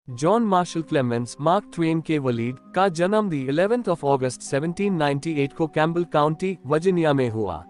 John Marshall Clemens mark Twain के वलीद का जन्म 11 अगस्त 1798 को कैम्बल काउंटी, वर्जीनिया में हुआ।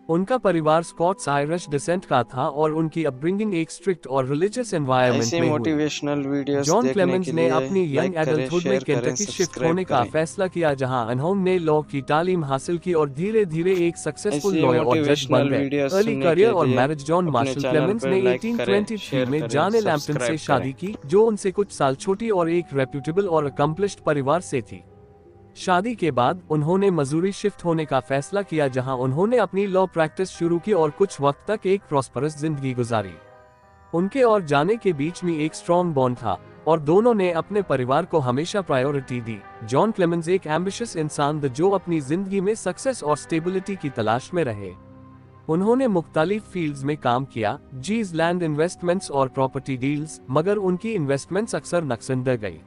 उनका परिवार स्कॉट्स आयरिश डिसेंट का था और उनकी अपब्रिंगिंग एक स्ट्रिक्ट और रिलीजियस एनवायरनमेंट में हुई। मोटिवेशनल वीडियोस जॉन देखने क्लेमेंस के ने लिए अपनी यंग लाइक करें, एडल्टहुड में शेयर करें, केंटकी शिफ्ट सब्सक्राइब होने का करें। फैसला किया, जहां उन्होंने लॉ की तालीम हासिल की और धीरे धीरे एक सक्सेसफुल ऐसी लॉयर और जज बन मोटिवेशनल गए। वीडियोस अर्ली सुनने करियर के और लिए मैरिज। जॉन अपने मार्शल चैनल क्लेमेंस पर ने लाइक करें, 1823 शेयर में करें, जाने लैम्पटन से सब्सक्राइब शादी करें। की, जो उनसे कुछ साल छोटी और एक रेप्यूटेबल और अकम्पलिश्ड परिवार से थी। शादी के बाद उन्होंने मसूरी शिफ्ट होने का फैसला किया, जहां उन्होंने अपनी लॉ प्रैक्टिस शुरू की और कुछ वक्त तक एक प्रॉस्परस जिंदगी गुजारी। उनके और जाने के बीच में एक स्ट्रॉन्ग बॉन्ड था और दोनों ने अपने परिवार को हमेशा प्रायोरिटी दी। जॉन क्लेमेंस एक एम्बिशियस इंसान थे जो अपनी जिंदगी में सक्सेस और स्टेबिलिटी की तलाश में रहे। उन्होंने मुख्तलिफ फील्ड्स में काम किया, जीज लैंड इन्वेस्टमेंट्स और प्रॉपर्टी डील्स, मगर उनकी इन्वेस्टमेंट्स अक्सर नुकसान गई।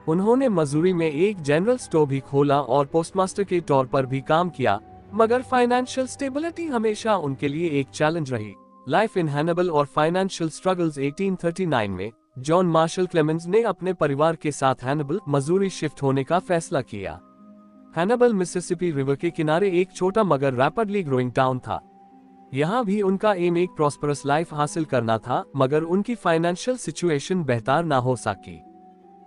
उन्होंने मसूरी में एक जनरल स्टोर भी खोला और पोस्टमास्टर के तौर पर भी काम किया, मगर फाइनेंशियल स्टेबिलिटी हमेशा उनके लिए एक चैलेंज रही। लाइफ इन हैनिबल और फाइनेंशियल स्ट्रगल्स। 1839 में जॉन मार्शल क्लेमेंस ने अपने परिवार के साथ हैनिबल, मसूरी शिफ्ट होने का फैसला किया। हैनिबल मिसिसिपी रिवर के किनारे एक छोटा मगर रैपिडली ग्रोइंग टाउन था। यहाँ भी उनका एम एक प्रॉस्परस लाइफ हासिल करना था, मगर उनकी फाइनेंशियल सिचुएशन बेहतर ना हो सकी।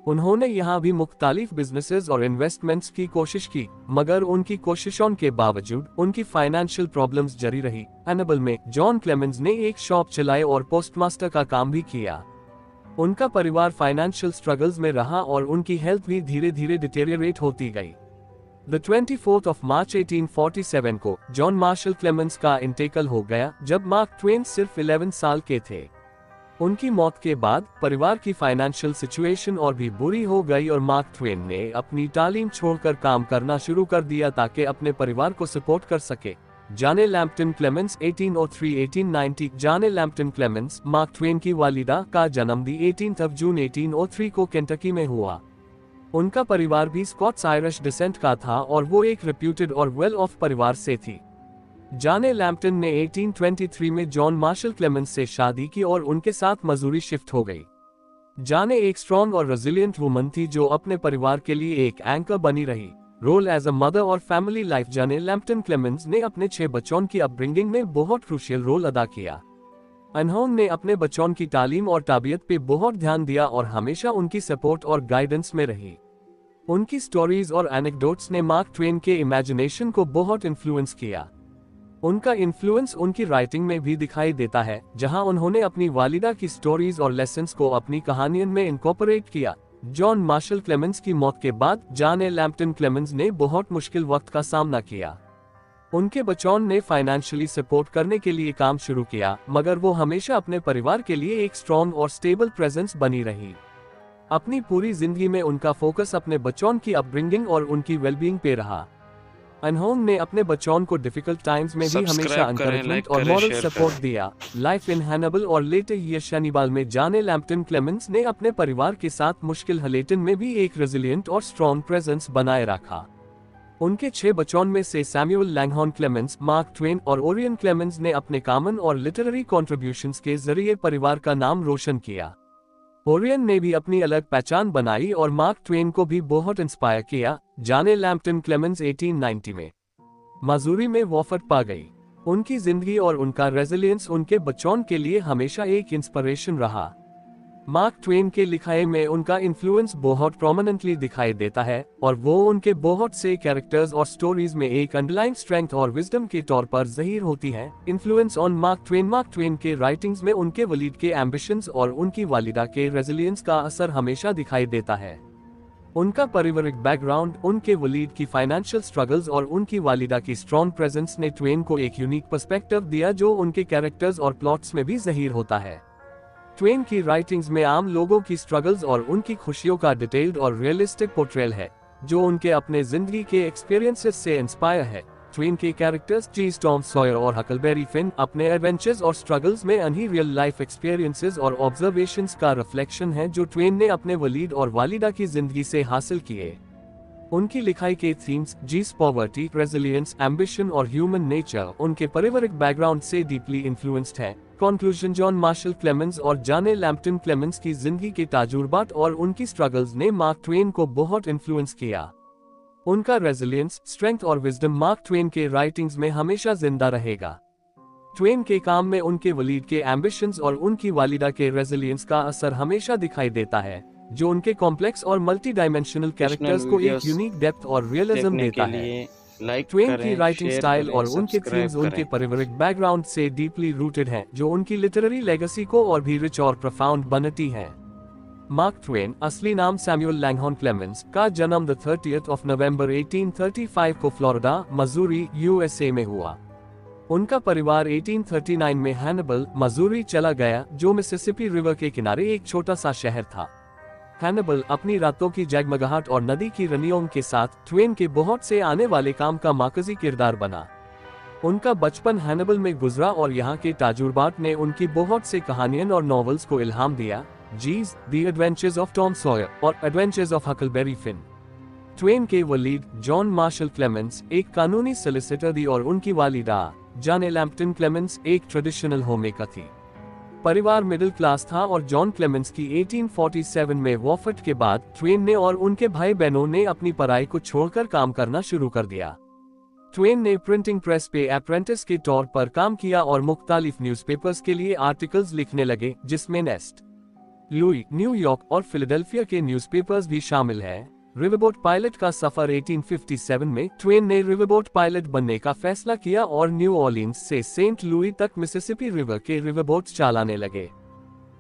उन्होंने यहाँ भी मुख्तालिफ बिजनेसेस और इन्वेस्टमेंट्स की कोशिश की, मगर उनकी कोशिशों के बावजूद उनकी फाइनेंशियल प्रॉब्लम्स जारी रही। हैनिबल में जॉन क्लेमेंस ने एक शॉप चलाई और पोस्टमास्टर का काम भी किया। उनका परिवार फाइनेंशियल स्ट्रगल्स में रहा और उनकी हेल्थ भी धीरे धीरे डिटेरियरेट होती गई। द 24 मार्च 1847 को जॉन मार्शल क्लेमेंस का इंतकाल हो गया, जब मार्क ट्वेन सिर्फ 11 साल के थे। उनकी मौत के बाद परिवार की फाइनेंशियल सिचुएशन और भी बुरी हो गई और मार्क ट्वेन ने अपनी तालीम छोड़कर काम करना शुरू कर दिया ताकि अपने परिवार को सपोर्ट कर सके। जाने लैम्पटन क्लेमेंस 1803-1890। जाने लैम्पटन क्लेमेंस मार्क ट्वेन की वालिदा का जन्म 18 जून 1803 को केंटकी में हुआ। उनका परिवार भी स्कॉट्स आयरिश डिसेंट का था और वो एक रेप्यूटेड और वेल ऑफ परिवार से थी। जाने लैम्पटन ने 1823 में जॉन मार्शल क्लेमेंस से शादी की और उनके साथ मसूरी शिफ्ट हो गई। जाने एक स्ट्रॉन्ग और रेजिलिएंट वुमन थी जो अपने परिवार के लिए एक एंकर बनी रही। रोल एज अ मदर और फैमिली लाइफ। जाने लैम्पटन क्लेमेंस ने अपने 6 बच्चों की अपब्रिंगिंग में बहुत क्रूशियल रोल अदा किया। उन्होंने अपने बच्चों की तालीम और तरबियत पे बहुत ध्यान दिया और हमेशा उनकी सपोर्ट और गाइडेंस में रही। उनकी स्टोरीज और एनेक्डोट्स ने मार्क ट्वेन के इमेजिनेशन को बहुत इन्फ्लुएंस किया। उनका इन्फ्लुएंस उनकी राइटिंग में भी दिखाई देता है, जहां उन्होंने अपनी वालिदा की स्टोरीज और लेसन्स को अपनी कहानियों में इनकॉर्पोरेट किया। जॉन मार्शल क्लेमेंस की मौत के बाद जाने लैम्पटन क्लेमेंस ने बहुत मुश्किल वक्त का सामना किया। उनके बच्चों ने फाइनेंशियली सपोर्ट करने के लिए काम शुरू किया, मगर वो हमेशा अपने परिवार के लिए एक स्ट्रॉन्ग और स्टेबल प्रेजेंस बनी रही। अपनी पूरी जिंदगी में उनका फोकस अपने बच्चों की अपब्रिंगिंग और उनकी वेलबींग पे रहा। उन्होंने अपने बच्चों को डिफिकल्ट टाइम्स में भी हमेशा एनकरेजमेंट और मॉरल सपोर्ट दिया। लाइफ इन हैनिबल और लेटर ये शनिबाल में जाने लैम्पटन क्लेमेंस ने अपने परिवार के साथ मुश्किल हालातों में भी एक रेजिलिएंट और स्ट्रॉन्ग प्रेजेंस बनाए रखा। उनके 6 बच्चों में से Samuel Langhorne Clemens, mark Twain और ओरियन क्लेमेंस ने अपने कॉमन और लिटरेरी कॉन्ट्रीब्यूशंस के जरिए परिवार का नाम रोशन किया। ओरियन ने भी अपनी अलग पहचान बनाई और मार्क ट्वेन को भी बहुत इंस्पायर किया। जाने लैम्पटन क्लेमेंस 1890 में मसूरी में वफात पा गई। उनकी जिंदगी और उनका रेजिलियंस उनके बच्चों के लिए हमेशा एक इंस्पिरेशन रहा। मार्क ट्वेन के लिखाई में उनका इन्फ्लुएंस बहुत प्रोमिनेंटली दिखाई देता है और वो उनके बहुत से कैरेक्टर्स और स्टोरीज में एक अंडरलाइन स्ट्रेंथ और विजडम के तौर पर ज़ाहिर होती है। इन्फ्लुएंस ऑन मार्क ट्वेन के राइटिंग्स में उनके वलीद के एम्बिशंस और उनकी वालिदा के रेजिलियंस का असर हमेशा दिखाई देता है। उनका पारिवारिक बैकग्राउंड, उनके वलीद की फाइनेंशियल स्ट्रगल्स और उनकी वालिदा की स्ट्रॉन्ग प्रेजेंस ने ट्वेन को एक यूनिक पर्सपेक्टिव दिया जो उनके कैरेक्टर्स और प्लॉट्स में भी ज़ाहिर होता है। ट्वेन की राइटिंग्स में आम लोगों की स्ट्रगल्स और उनकी खुशियों का डिटेल्ड और रियलिस्टिक पोर्ट्रेल है, जो उनके अपने जिंदगी के एक्सपीरियंसेस से इंस्पायर है। ट्वेन के कैरेक्टर्स जीज, टॉम सॉयर और हकलबेरी फिन अपने एडवेंचर्स और स्ट्रगल्स में उन्हीं रियल लाइफ एक्सपीरियंसेस और ऑब्जर्वेशंस का रिफ्लेक्शन है जो ट्वेन ने अपने वलीद और वालिदा की जिंदगी से हासिल किए। उनकी लिखाई के थीम्स जीज, पॉवर्टी, रेजिलियंस, एम्बिशन और ह्यूमन नेचर उनके पारिवारिक बैकग्राउंड से डीपली इन्फ्लुएंस्ड है। कंक्लूजन जॉन मार्शल क्लेमेंस और जाने लैम्पटन क्लेमेंस की जिंदगी के तजुर्बात और उनकी स्ट्रगल्स ने मार्क ट्वेन को बहुत इन्फ्लुएंस किया। उनका रेजिलियंस, स्ट्रेंथ और विजडम मार्क ट्वेन के राइटिंग्स में हमेशा जिंदा रहेगा। ट्वेन के काम में उनके वलीद के एम्बिशंस और उनकी वालिदा के रेजिलियंस का असर हमेशा दिखाई देता है, जो उनके कॉम्प्लेक्स और मल्टी डायमेंशनल कैरेक्टर्स को एक यूनिक डेप्थ और रियलिज्म देता है। ट्वेन की राइटिंग स्टाइल और उनके थीम्स उनके पारिवारिक बैकग्राउंड से डीपली रूटेड हैं, जो उनकी लिटरेरी लेगेसी को और भी रिच और प्रोफाउंड बनाती हैं। मार्क ट्वेन, असली नाम सैमुअल लैंगहॉर्न क्लेमेंस, का जन्म 30 नवंबर 1835 को फ्लोरिडा, मसूरी, यूएसए में हुआ। उनका परिवार 1839 में हैनिबल, मसूरी चला गया, जो मिसिसिपी रिवर के किनारे एक छोटा सा शहर था। हैनिबल अपनी रातों की जगमगाहट और नदी की रनियों के साथ ट्वेन के बहुत से आने वाले काम का मरकजी किरदार बना। उनका बचपन हैनिबल में गुजरा और यहाँ के तजुर्बात ने उनकी बहुत से कहानियां और नॉवेल्स को इल्हाम दिया, जीज, the adventures of Tom Sawyer और adventures of Huckleberry Finn. Twain के वलीद जॉन मार्शल क्लेमेंस एक कानूनी सॉलिसिटर थी और उनकी वालिदा जाने लैम्पटन क्लेमेंस एक ट्रेडिशनल होममेकर थी। परिवार मिडिल क्लास था और जॉन क्लेमेंस की 1847 में वफात के बाद ट्वेन ने और उनके भाई बहनों ने अपनी पढ़ाई को छोड़कर काम करना शुरू कर दिया। ट्वेन ने प्रिंटिंग प्रेस पे अप्रेंटिस के तौर पर काम किया और मुख्तलिफ न्यूज़पेपर्स के लिए आर्टिकल्स लिखने लगे, जिसमें नेस्ट, लुई, न्यूयॉर्क और फिलाडेल्फिया के न्यूज़पेपर्स भी शामिल है। रिवरबोट पायलट का सफर 1857 में ट्वेन ने रिवरबोट पायलट बनने का फैसला किया और न्यू ऑर्लिन्स से सेंट लुई तक मिसिसिपी रिवर के रिवरबोट्स चलाने लगे।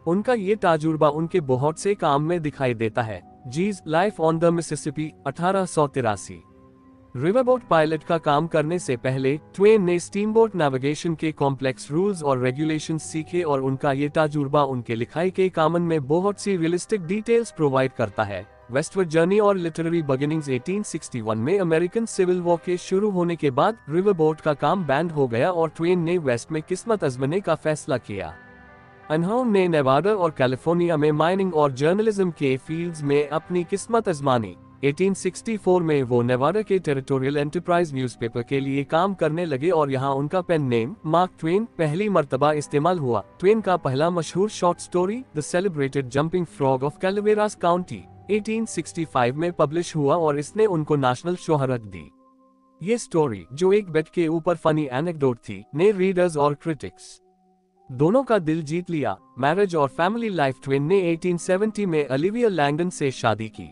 उनका ये तजुर्बा उनके बहुत से काम में दिखाई देता है, जीज, Life on the Mississippi, 1883। Riverboat pilot का काम करने से पहले ट्वेन ने स्टीमबोट नेविगेशन के कॉम्प्लेक्स रूल्स और रेगुलेशंस सीखे और उनका ये तजुर्बा उनके लिखाई के कामन में बहुत सी रियलिस्टिक डिटेल्स प्रोवाइड करता है। वेस्टवर्ड जर्नी और लिटरेरी बिगिनिंग्स 1861 में अमेरिकन सिविल वॉर के शुरू होने के बाद रिवरबोट का काम बैंड हो गया और ट्वेन ने वेस्ट में किस्मत आजमाने का फैसला किया। उन्होंने नेवाडा और कैलिफोर्निया में माइनिंग और जर्नलिज्म के फील्ड्स में अपनी किस्मत आजमानी। 1864 में वो नेवाडा के टेरिटोरियल एंटरप्राइज न्यूज़पेपर के लिए काम करने लगे और यहाँ उनका पेन नेम मार्क ट्वेन पहली मर्तबा इस्तेमाल हुआ। ट्वेन का पहला मशहूर short story the celebrated jumping frog of Calaveras County 1865 में पब्लिश हुआ और इसने उनको नेशनल शोहरत दी। ये स्टोरी, जो एक बेट के ऊपर फनी एनेक्डोट थी, ने रीडर्स और क्रिटिक्स दोनों का दिल जीत लिया। मैरिज और फैमिली लाइफ। ट्वेन ने 1870 में ओलिविया लैंगडन से शादी की।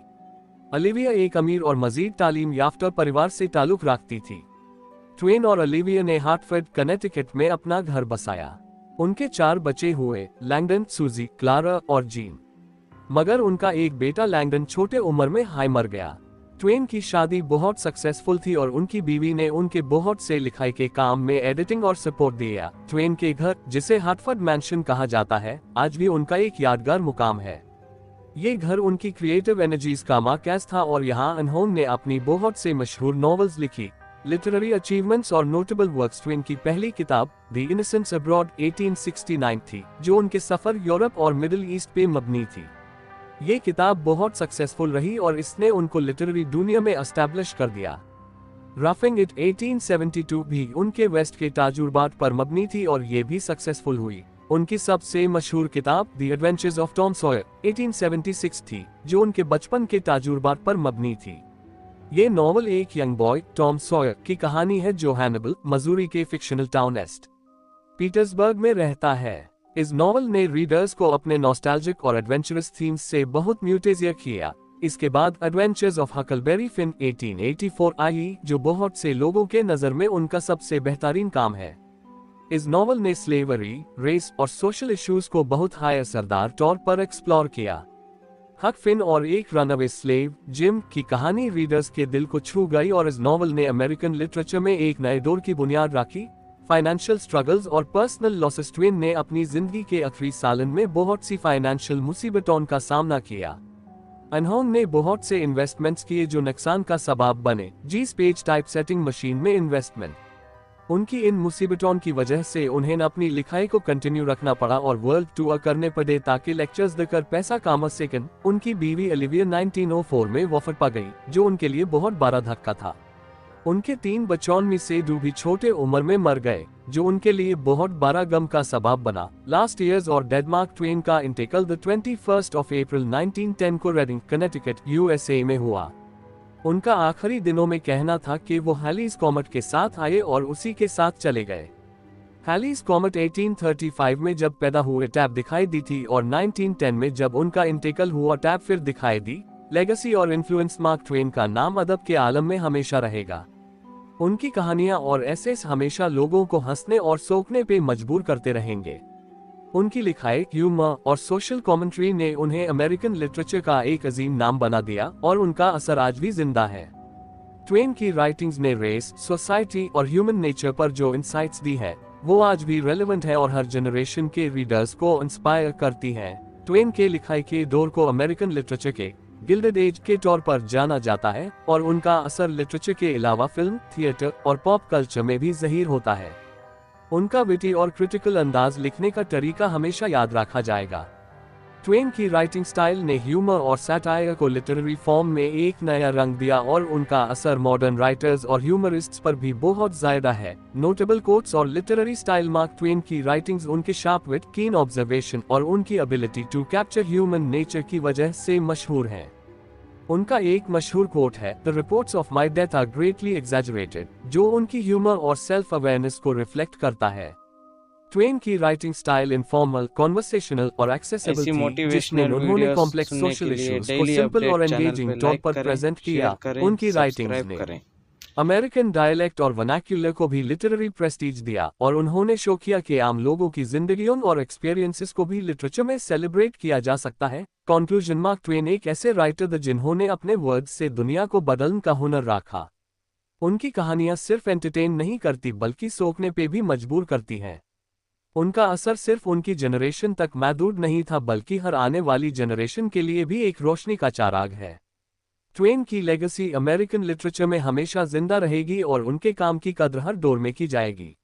ओलिविया एक अमीर और मजीद तालीम याफ्ता परिवार से ताल्लुक रखती थी। ट्वेन और ओलिविया ने हार्टफोर्ड, कनेटिकट में अपना घर बसाया। उनके 4 बच्चे हुए, लैंगडन, सूजी, क्लारा और जीन। मगर उनका एक बेटा लैंगडन छोटे उम्र में हाई मर गया। ट्वेन की शादी बहुत सक्सेसफुल थी और उनकी बीवी ने उनके बहुत से लिखाई के काम में एडिटिंग और सपोर्ट दिया। ट्वेन के घर, जिसे हार्टफोर्ड मैंशन कहा जाता है, आज भी उनका एक यादगार मुकाम है। ये घर उनकी क्रिएटिव एनर्जीज का मरकज था और यहाँ उन्होंने अपनी बहुत से मशहूर नॉवेल्स लिखी। लिटरेरी अचीवमेंट्स और नोटेबल वर्क्स। ट्वेन की पहली किताब द इनोसेंस अब्रॉड 1869 थी, जो उनके सफर यूरोप और मिडिल ईस्ट पे मबनी थी। ये किताब बहुत सक्सेसफुल रही और इसने उनको लिटरेरी दुनिया में एस्टैब्लिश कर दिया। रफिंग इट 1872 भी उनके वेस्ट के तजुर्बात पर मबनी थी और ये भी सक्सेसफुल हुई। उनकी सबसे मशहूर किताब the adventures of Tom Sawyer 1876 थी, जो उनके बचपन के तजुर्बात पर मबनी थी। ये नॉवल एक यंग बॉय टॉम सॉयर की कहानी है जो हैनिबल, मसूरी के फिक्शनल टाउन एस्ट पीटर्सबर्ग में रहता है। इस नॉवल ने रीडर्स को अपने नॉस्टैल्जिक और एडवेंचरस थीम्स से बहुत म्यूटेजिया किया। इसके बाद एडवेंचर्स ऑफ हकलबेरी फिन 1884 आई, जो बहुत से लोगों के नजर में उनका सबसे बेहतरीन काम है। इस नॉवल ने स्लेवरी, रेस और सोशल इश्यूज को बहुत हाई असरदार तौर पर एक्सप्लोर किया। हक फिन और एक रनअवे स्लेव, जिम, की कहानी रीडर्स के दिल को छू गई और इस नॉवल ने अमेरिकन लिटरेचर में एक नए दौर की बुनियाद रखी। फाइनेंशियल स्ट्रगल्स और पर्सनल लॉसेस। ट्वेन ने अपनी जिंदगी के आखिरी सालन में बहुत सी फाइनेंशियल मुसीबतों का सामना किया। उन्होंने बहुत से इन्वेस्टमेंट्स किए जो नुकसान का सबब बने, जीस पेज टाइप सेटिंग मशीन में इन्वेस्टमेंट। उनकी इन मुसीबतों की वजह से उन्हें अपनी लिखाई को कंटिन्यू रखना पड़ा और वर्ल्ड टूर करने पड़े ताकि लेक्चर्स देकर पैसा कमा सकें। उनकी बीवी ओलिविया 1904 में वफात पा गई, जो उनके लिए बहुत बड़ा धक्का था। उनके 3 बच्चों में से 2 भी छोटे उम्र में मर गए, जो उनके लिए बहुत बड़ा गम का सबब बना। लास्ट ईयर्स और डेड मार्क ट्वेन का इंटेकल द 21 अप्रैल 1910 को रेडिंग, कनेटिकट, यूएसए में हुआ। उनका आखिरी दिनों में कहना था कि वो हैलीज कॉमेट के साथ आए और उसी के साथ चले गए। हैलीज कॉमेट 1835 में जब पैदा हुए टैब दिखाई दी थी और 1910 में जब उनका इंटेकल हुआ टैब फिर दिखाई दी। लेगेसी और इन्फ्लुएंस, मार्क ट्वेन का नाम अदब के आलम में हमेशा रहेगा। उनकी कहानियां और एसेस हमेशा लोगों को हंसने और सोचने पे मजबूर करते रहेंगे। उनकी लिखाई, ह्यूमर और सोशल कमेंट्री ने उन्हें अमेरिकन लिटरेचर का एक अजीम नाम बना दिया और उनका असर आज भी जिंदा है। ट्वेन की राइटिंग्स ने रेस, सोसाइटी और ह्यूमन नेचर पर जो इंसाइट्स दी है, वो आज भी रेलेवेंट है और हर जनरेशन के रीडर्स को इंस्पायर करती है। ट्वेन के लिखाई के दौर को अमेरिकन लिटरेचर के गिल्डेड एज के तौर पर जाना जाता है और उनका असर लिटरेचर के अलावा फिल्म, थिएटर और पॉप कल्चर में भी ज़हीर होता है। उनका विटी और क्रिटिकल अंदाज लिखने का तरीका हमेशा याद रखा जाएगा। ट्वेन की राइटिंग स्टाइल ने ह्यूमर और सैटायर को लिटरेरी फॉर्म में एक नया रंग दिया और उनका असर मॉडर्न राइटर्स और ह्यूमरिस्ट्स पर भी बहुत ज्यादा है। नोटेबल कोट्स और लिटरेरी स्टाइल, मार्क ट्वेन की राइटिंग्स उनके शार्प विट, कीन ऑब्जर्वेशन और उनकी ability to capture human nature की वजह से मशहूर हैं। उनका एक मशहूर कोट है, the reports of my death are greatly exaggerated, जो उनकी ह्यूमर और सेल्फ अवेयरनेस को रिफ्लेक्ट करता है। ट्वेन की राइटिंग स्टाइल इनफॉर्मल, कॉन्वर्सेशनल और एक्सेसिबल थी, जिसमें उन्होंने कॉम्प्लेक्स सोशल इश्यूज को सिंपल और एंगेजिंग तौर पर प्रेजेंट किया। उनकी राइटिंग्स ने अमेरिकन डायलेक्ट और वर्नाक्यूलर को भी लिटरेरी प्रेस्टीज दिया और उन्होंने शो किया कि आम लोगों की जिंदगियों और एक्सपीरियंसेस को भी लिटरेचर में सेलिब्रेट किया जा सकता है। कंक्लूजन, मार्क ट्वेन एक ऐसे राइटर थे जिन्होंने अपने वर्ड्स से दुनिया को बदलने का हुनर रखा। उनकी कहानियां सिर्फ एंटरटेन नहीं करती बल्कि सोचने पे भी मजबूर करती हैं। उनका असर सिर्फ उनकी जनरेशन तक महदूद नहीं था बल्कि हर आने वाली जनरेशन के लिए भी एक रोशनी का चाराग है। ट्वेन की लेगेसी अमेरिकन लिटरेचर में हमेशा जिंदा रहेगी और उनके काम की कद्र हर दौर में की जाएगी।